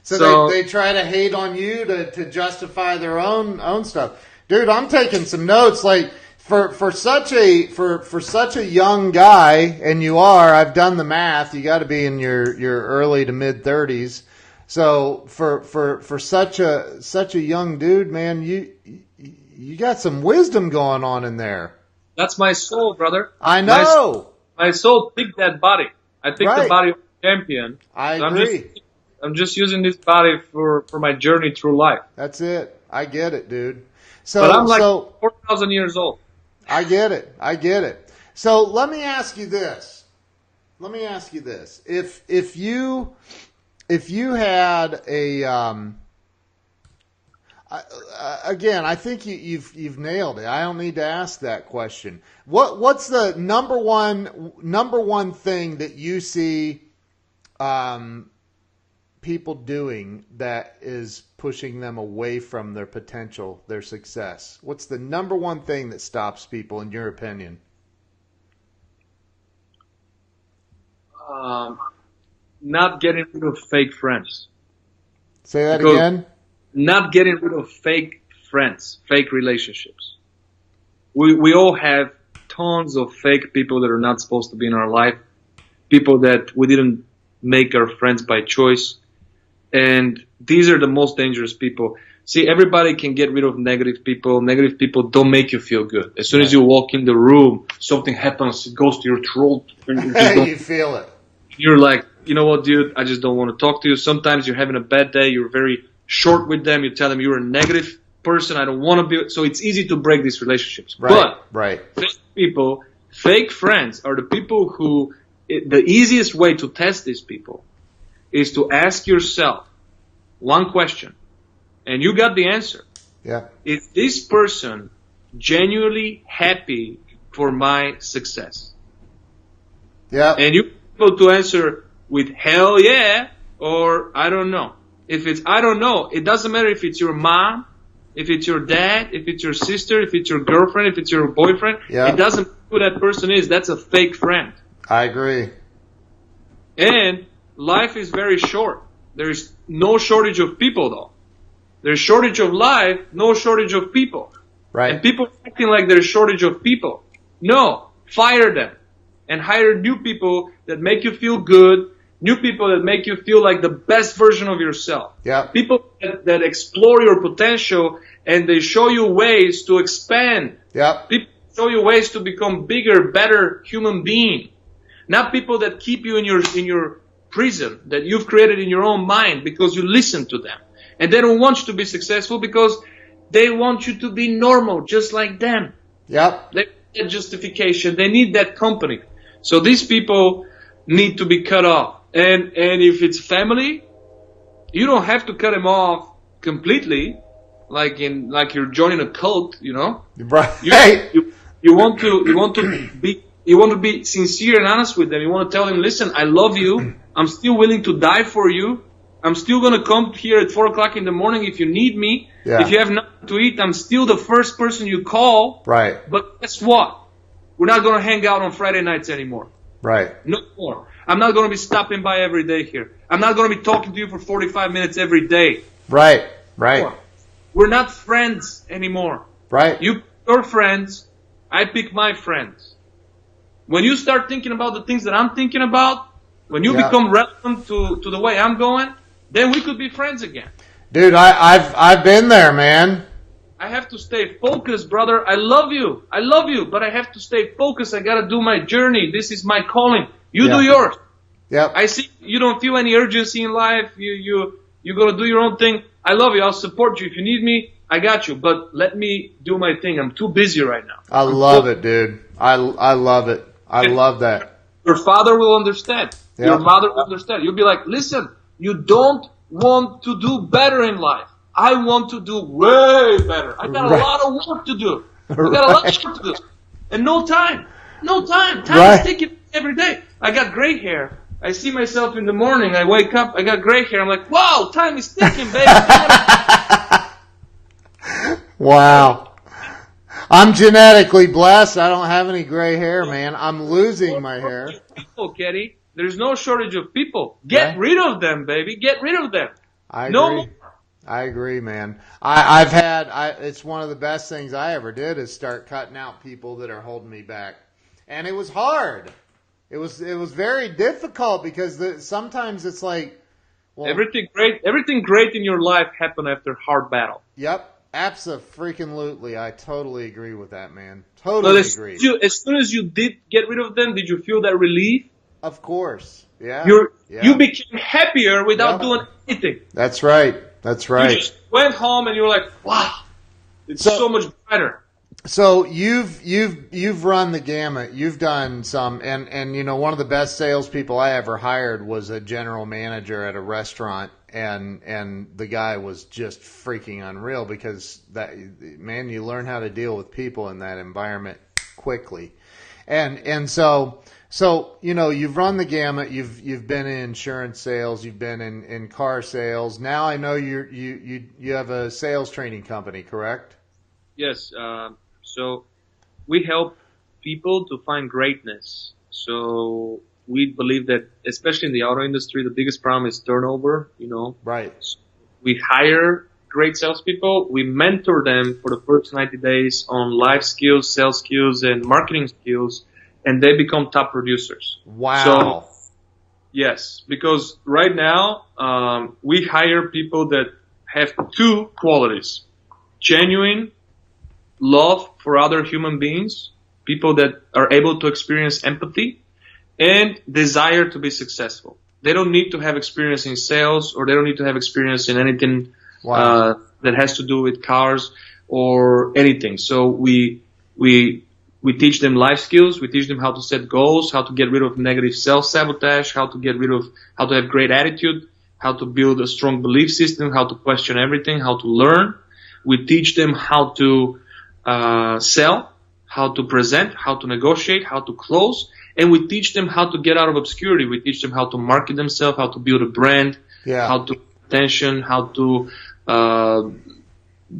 So they try to hate on you to justify their own stuff. Dude, I'm taking some notes. Like, For such a young guy, and you are, I've done the math. You got to be in your early to mid 30s. So for such a young dude, man, you got some wisdom going on in there. That's my soul, brother. I know. My soul picked that body. I picked the body of a champion. I agree. I'm just using this body for my journey through life. That's it. I get it, dude. So, but I'm like 4,000 years old. I get it. So let me ask you this. If you had a again, I think you've nailed it. I don't need to ask that question. What's the number one thing that you see people doing that is pushing them away from their potential, their success? What's the number one thing that stops people, in your opinion? Not getting rid of fake friends. Say that again? Not getting rid of fake friends, fake relationships. We all have tons of fake people that are not supposed to be in our life, people that we didn't make our friends by choice. And these are the most dangerous people. See, everybody can get rid of negative people. Negative people don't make you feel good. As soon as you walk in the room, something happens, it goes to your throat. And you feel it. You're like, you know what, dude, I just don't want to talk to you. Sometimes you're having a bad day. You're very short with them. You tell them you're a negative person. I don't want to be. So it's easy to break these relationships. Right. Fake people, fake friends are the people who, the easiest way to test these people is to ask yourself one question, and you got the answer. Yeah. Is this person genuinely happy for my success? Yeah. And you able to answer with hell yeah or I don't know. If it's I don't know, it doesn't matter if it's your mom, if it's your dad, if it's your sister, if it's your girlfriend, if it's your boyfriend. Yeah. It doesn't matter who that person is. That's a fake friend. I agree. And life is very short. There's no shortage of people, though. There's shortage of life, no shortage of people. Right. And people acting like there's shortage of people. No, fire them and hire new people that make you feel good, new people that make you feel like the best version of yourself. Yeah. People that explore your potential and they show you ways to expand. Yeah. People show you ways to become bigger, better human being. Not people that keep you in your prison that you've created in your own mind because you listen to them. And they don't want you to be successful because they want you to be normal, just like them. Yep. They need that justification. They need that company. So these people need to be cut off. And if it's family, you don't have to cut them off completely, like you're joining a cult, you know. Right. You want to be sincere and honest with them. You want to tell them, listen, I love you. I'm still willing to die for you. I'm still going to come here at 4 o'clock in the morning if you need me. Yeah. If you have nothing to eat, I'm still the first person you call. Right. But guess what? We're not going to hang out on Friday nights anymore. Right. No more. I'm not going to be stopping by every day here. I'm not going to be talking to you for 45 minutes every day. Right. Right. We're not friends anymore. Right. You pick your friends. I pick my friends. When you start thinking about the things that I'm thinking about, when you become relevant to the way I'm going, then we could be friends again. Dude, I've been there, man. I have to stay focused, brother. I love you, but I have to stay focused. I got to do my journey. This is my calling. You do yours. Yep. I see you don't feel any urgency in life. You got to do your own thing. I love you. I'll support you. If you need me, I got you. But let me do my thing. I'm too busy right now. I love it, dude. I love it. I love that. Your father will understand. Yep. Your mother will understand. You'll be like, listen, you don't want to do better in life. I want to do way better. I got a lot of work to do. I got a lot of work to do. And no time. No time. Time is taking every day. I got gray hair. I see myself in the morning. I wake up. I got gray hair. I'm like, wow, time is ticking, baby. Wow. I'm genetically blessed. I don't have any gray hair, man. I'm losing my hair. People, Kenny. There's no shortage of people. Get rid of them, baby. Get rid of them. I agree. No more. I agree, man. I've had, it's one of the best things I ever did is start cutting out people that are holding me back. And it was hard. It was very difficult because sometimes it's like, well, everything great in your life happened after hard battle. Yep. Abso-freaking-lutely. I totally agree with that, man. Totally agree. As soon as you did get rid of them, did you feel that relief? Of course. Yeah. You became happier without doing anything. That's right. That's right. You just went home and you were like, wow, it's so much better. So you've run the gamut. You've done some, and you know, one of the best salespeople I ever hired was a general manager at a restaurant, and the guy was just freaking unreal because you learn how to deal with people in that environment quickly, and so you know, you've run the gamut. You've been in insurance sales. You've been in car sales. Now I know you have a sales training company, correct? Yes. So we help people to find greatness. So we believe that, especially in the auto industry, the biggest problem is turnover, you know. Right. So we hire great salespeople. We mentor them for the first 90 days on life skills, sales skills, and marketing skills, and they become top producers. Wow. So, yes, because right now we hire people that have two qualities: genuine love for other human beings, people that are able to experience empathy, and desire to be successful. They don't need to have experience in sales, or they don't need to have experience in anything that has to do with cars or anything. So we teach them life skills. We teach them how to set goals, how to get rid of negative self-sabotage, how to have great attitude, how to build a strong belief system, how to question everything, how to learn. We teach them how to sell, how to present, how to negotiate, how to close, and we teach them how to get out of obscurity. We teach them how to market themselves, how to build a brand, how to attention, how to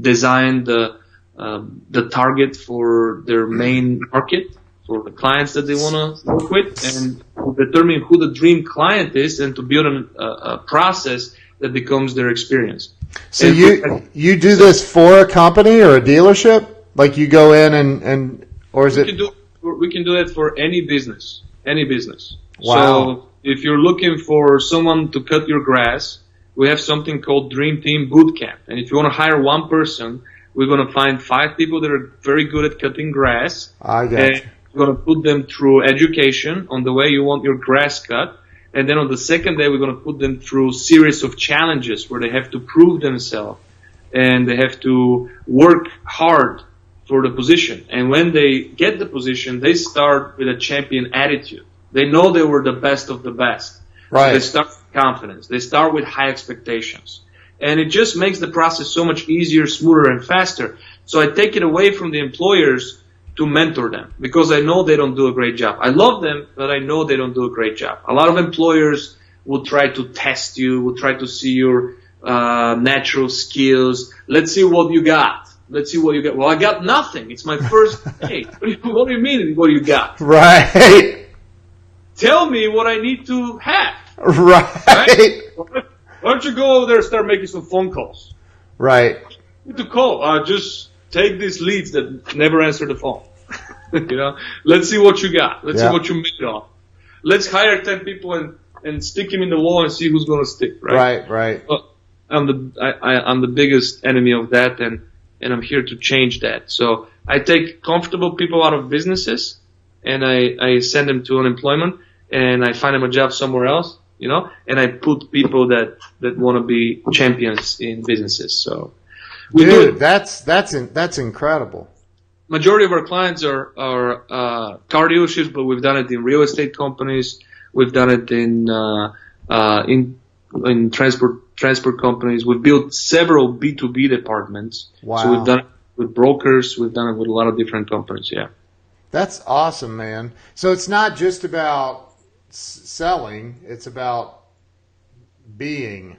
design the target for their main market, for the clients that they want to work with, and to determine who the dream client is, and to build a process that becomes their experience. So you do this for a company or a dealership? Like you go in and or is it? We can do that for any business. Wow. So if you're looking for someone to cut your grass, we have something called Dream Team Bootcamp. And if you want to hire one person, we're going to find 5 people that are very good at cutting grass. I got you. We're going to put them through education on the way you want your grass cut. And then on the second day, we're going to put them through a series of challenges where they have to prove themselves and they have to work hard for the position. And when they get the position, they start with a champion attitude. They know they were the best of the best. Right. So they start with confidence. They start with high expectations. And it just makes the process so much easier, smoother, and faster. So I take it away from the employers to mentor them because I know they don't do a great job. I love them, but I know they don't do a great job. A lot of employers will try to test you, will try to see your natural skills. Let's see what you got. Let's see what you get. Well, I got nothing. It's my first day. What do you mean, what do you got? Right. Tell me what I need to have. Right? Why don't you go over there and start making some phone calls? Right. You need to call. Just take these leads that never answer the phone. You know, let's see what you got. Let's see what you made of. Let's hire 10 people and stick them in the wall and see who's going to stick. Right. Right. I'm the biggest enemy of that, and I'm here to change that. So I take comfortable people out of businesses and I send them to unemployment and I find them a job somewhere else, you know, and I put people that want to be champions in businesses. So dude, that's incredible. Majority of our clients are car dealerships, but we've done it in real estate companies. We've done it in transport companies. We've built several B2B departments. Wow. So we've done it with brokers. We've done it with a lot of different companies. Yeah. That's awesome, man. So it's not just about selling. It's about being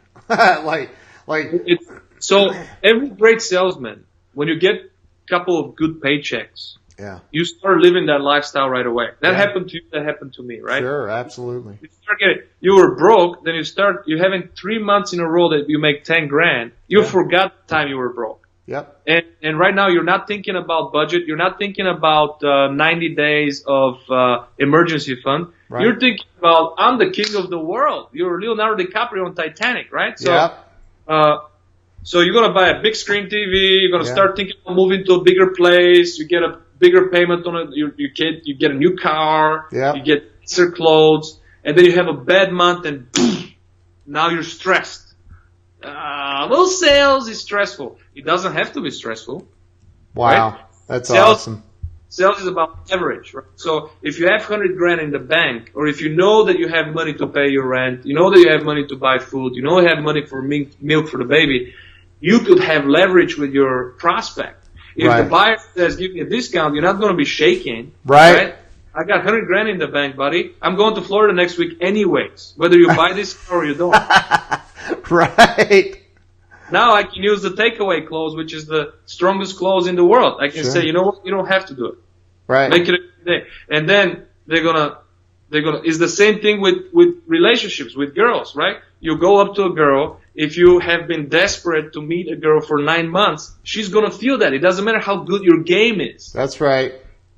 So every great salesman, when you get a couple of good paychecks, Yeah. you start living that lifestyle right away. That Yeah. happened to you, that happened to me, right? Sure, absolutely. You were broke, then you're having 3 months in a row that you make 10 grand. You forgot the time you were broke. Yep. And right now you're not thinking about budget. You're not thinking about 90 days of emergency fund. Right. You're thinking about, I'm the king of the world. You're Leonardo DiCaprio on Titanic, right? So, so you're going to buy a big screen TV. You're going to start thinking about moving to a bigger place. You get a bigger payment on it. You get a new car. You get nicer clothes. And then you have a bad month and boom, now you're stressed. Well, sales is stressful. It doesn't have to be stressful. Wow. Right? That's awesome. Sales is about leverage, right? So if you have 100 grand in the bank, or if you know that you have money to pay your rent, you know that you have money to buy food, you know you have money for milk for the baby, you could have leverage with your prospect. If the buyer says, give me a discount, you're not going to be shaking. Right? I got 100 grand in the bank, buddy. I'm going to Florida next week anyways, whether you buy this car or you don't. Right. Now I can use the takeaway clause, which is the strongest clause in the world. I can say, you know what, you don't have to do it. Right. Make it a day. And then they're gonna, it's the same thing with relationships, with girls, right? You go up to a girl, if you have been desperate to meet a girl for 9 months, she's gonna feel that. It doesn't matter how good your game is. That's right.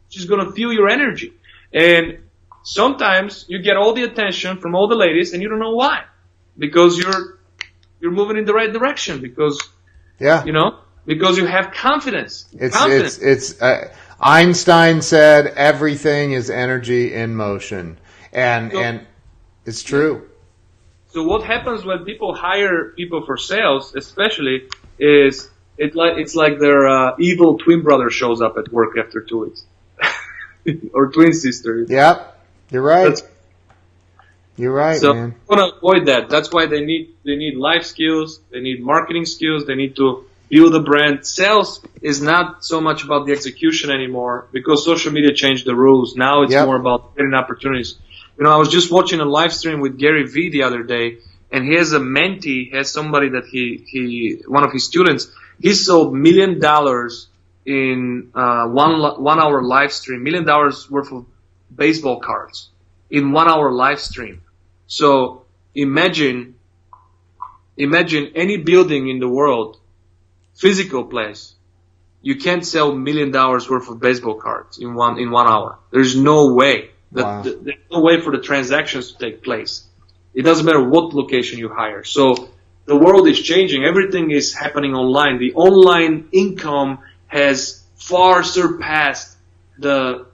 She's gonna feel your energy. And sometimes you get all the attention from all the ladies and you don't know why. Because you're moving in the right direction, because because you have confidence. It's Einstein said everything is energy in motion, and it's true. So what happens when people hire people for sales, especially, is it's like their evil twin brother shows up at work after 2 weeks, or twin sister. Yep, you're right. You're right, so man. I want to avoid that. That's why they need life skills. They need marketing skills. They need to build a brand. Sales is not so much about the execution anymore, because social media changed the rules. Now it's more about getting opportunities. You know, I was just watching a live stream with Gary Vee the other day, and he has a mentee, he has somebody that he one of his students, he sold $1 million in 1 hour live stream, $1 million worth of baseball cards in 1 hour live stream. So imagine any building in the world, physical place, you can't sell $1 million worth of baseball cards in one hour. There's no way. There's no way for the transactions to take place. It doesn't matter what location you hire. So the world is changing. Everything is happening online. The online income has far surpassed the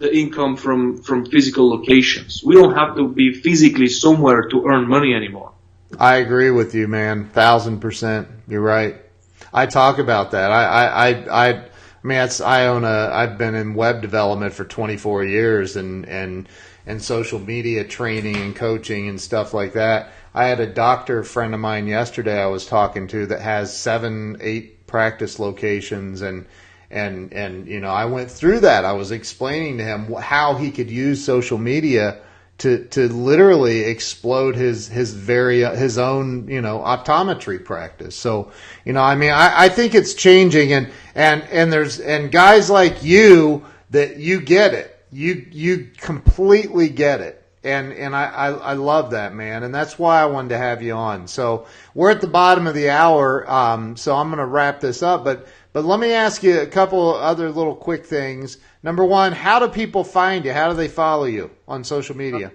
income from physical locations. We don't have to be physically somewhere to earn money anymore. I agree with you, man. 1,000%. You're right. I talk about that. I've been in web development for 24 years and social media training and coaching and stuff like that. I had a doctor friend of mine yesterday I was talking to that has 7-8 practice locations, and I went through that. I was explaining to him how he could use social media to literally explode his own optometry practice. So I think it's changing, and guys like you that you get it, you completely get it, and I love that, man, and that's why I wanted to have you on. So we're at the bottom of the hour, so I'm going to wrap this up, but let me ask you a couple other little quick things. Number one, how do people find you? How do they follow you on social media?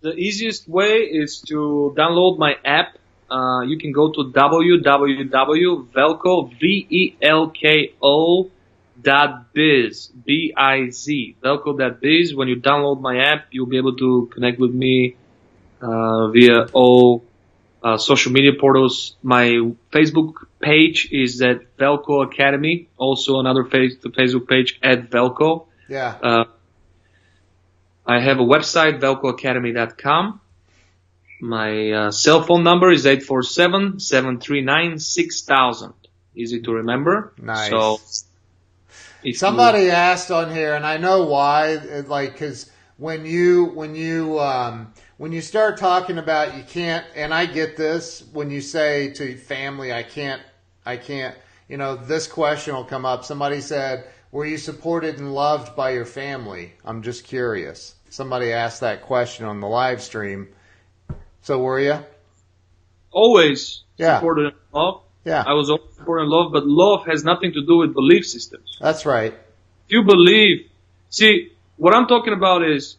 The easiest way is to download my app. You can go to www.velko.biz, B-I-Z, velko.biz. When you download my app, you'll be able to connect with me via all social media portals. My Facebook page is at Velko Academy. Also another Facebook page at Velko. Yeah. I have a website, velkoacademy.com. My cell phone number is 847-739-6000. Easy to remember. Nice. So somebody asked on here, and I know why, because when you start talking about you can't, and I get this, when you say to family, I can't, this question will come up. Somebody said, were you supported and loved by your family? I'm just curious. Somebody asked that question on the live stream. So were you? Always Yeah. supported and loved. Yeah. I was always supported and loved, but love has nothing to do with belief systems. That's right. If you believe, see, what I'm talking about is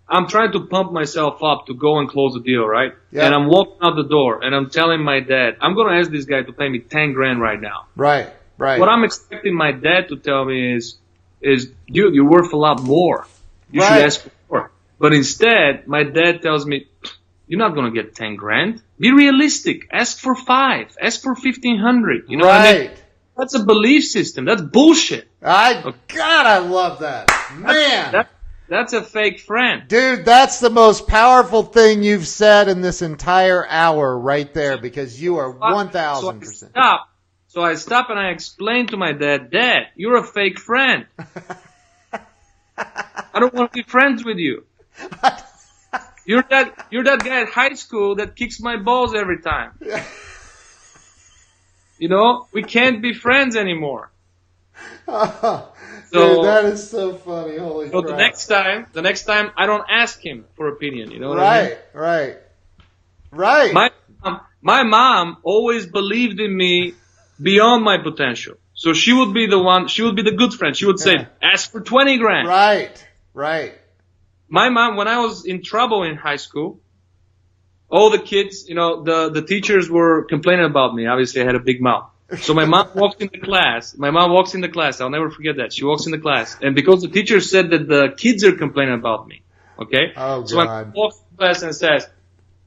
I'm trying to pump myself up to go and close the deal, right? Yeah. And I'm walking out the door and I'm telling my dad, I'm going to ask this guy to pay me 10 grand right now. Right. Right. What I'm expecting my dad to tell me is, dude, you're worth a lot more. You Right. should ask for more. But instead, my dad tells me, you're not going to get 10 grand. Be realistic. Ask for 5. Ask for 1,500. You know what I mean? Right. That's a belief system. That's bullshit. God, I love that. Man. That's a fake friend. Dude, that's the most powerful thing you've said in this entire hour right there, because you are 1,000%. So I stop and I explain to my dad, Dad, you're a fake friend. I don't want to be friends with you. You're that guy at high school that kicks my balls every time. You know, we can't be friends anymore. Dude, that is so funny. Holy crap. The next time I don't ask him for opinion, you know what I mean? Right. My mom always believed in me beyond my potential. So she would be the good friend. She would say, ask for 20 grand. Right. My mom, when I was in trouble in high school, all the kids, you know, the teachers were complaining about me. Obviously, I had a big mouth. So my mom walks in the class. I'll never forget that. She walks in the class. And because the teacher said that the kids are complaining about me, okay? Oh, so my mom walks in the class and says,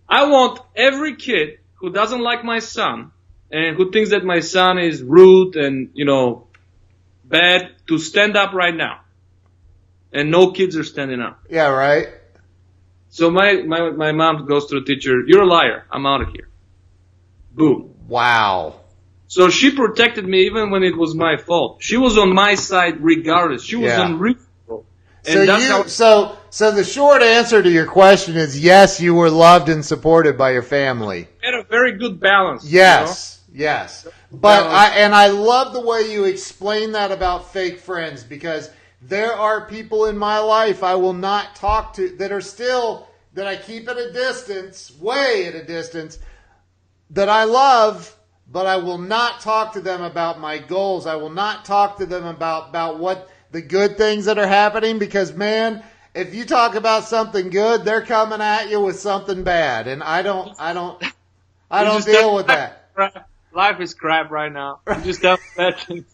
I want every kid who doesn't like my son and who thinks that my son is rude and, you know, bad to stand up right now. And no kids are standing up. Yeah, right. So my mom goes to the teacher, you're a liar. I'm out of here. Boom. Wow. So she protected me even when it was my fault. She was on my side regardless. She was unreasonable. So the short answer to your question is yes, you were loved and supported by your family. Had a very good balance. Yes. But I love the way you explain that about fake friends, because there are people in my life I will not talk to that I keep at a distance, way at a distance, that I love, but I will not talk to them about my goals. I will not talk to them about what the good things that are happening, because, man, if you talk about something good, they're coming at you with something bad, and I don't deal with that. Life is crap right now. You just have bad things.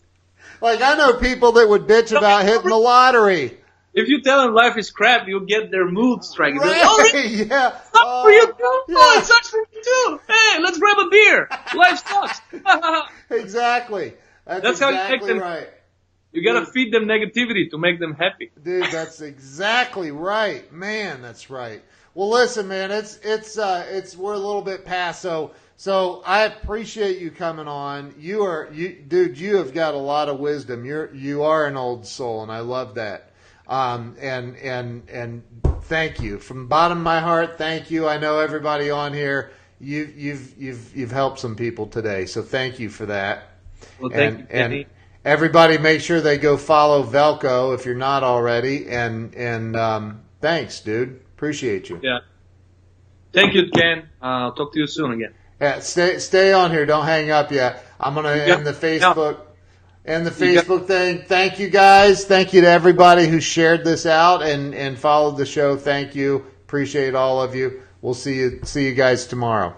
Like, I know people that would bitch about hitting the lottery. If you tell them life is crap, you'll get their mood striking. Right. Like, Yeah. Sucks for you too? Yeah. Oh, it sucks for you too. Hey, let's grab a beer. Life sucks. Exactly. That's how exactly you make them right. You gotta feed them negativity to make them happy. Dude, that's exactly right. Man, that's right. Well, listen, man, we're a little bit past, so I appreciate you coming on. Dude, you have got a lot of wisdom. You are an old soul, and I love that. And thank you from the bottom of my heart. Thank you. I know everybody on here. You've helped some people today, so thank you for that. Well, thank you, Kenny. And everybody, make sure they go follow Velko if you're not already. And thanks, dude. Appreciate you. Yeah. Thank you, Ken. I'll talk to you soon again. Yeah, stay on here. Don't hang up yet. I'm gonna end the Facebook. And the Facebook thing. Thank you, guys. Thank you to everybody who shared this out and followed the show. Thank you. Appreciate all of you. We'll see you guys tomorrow.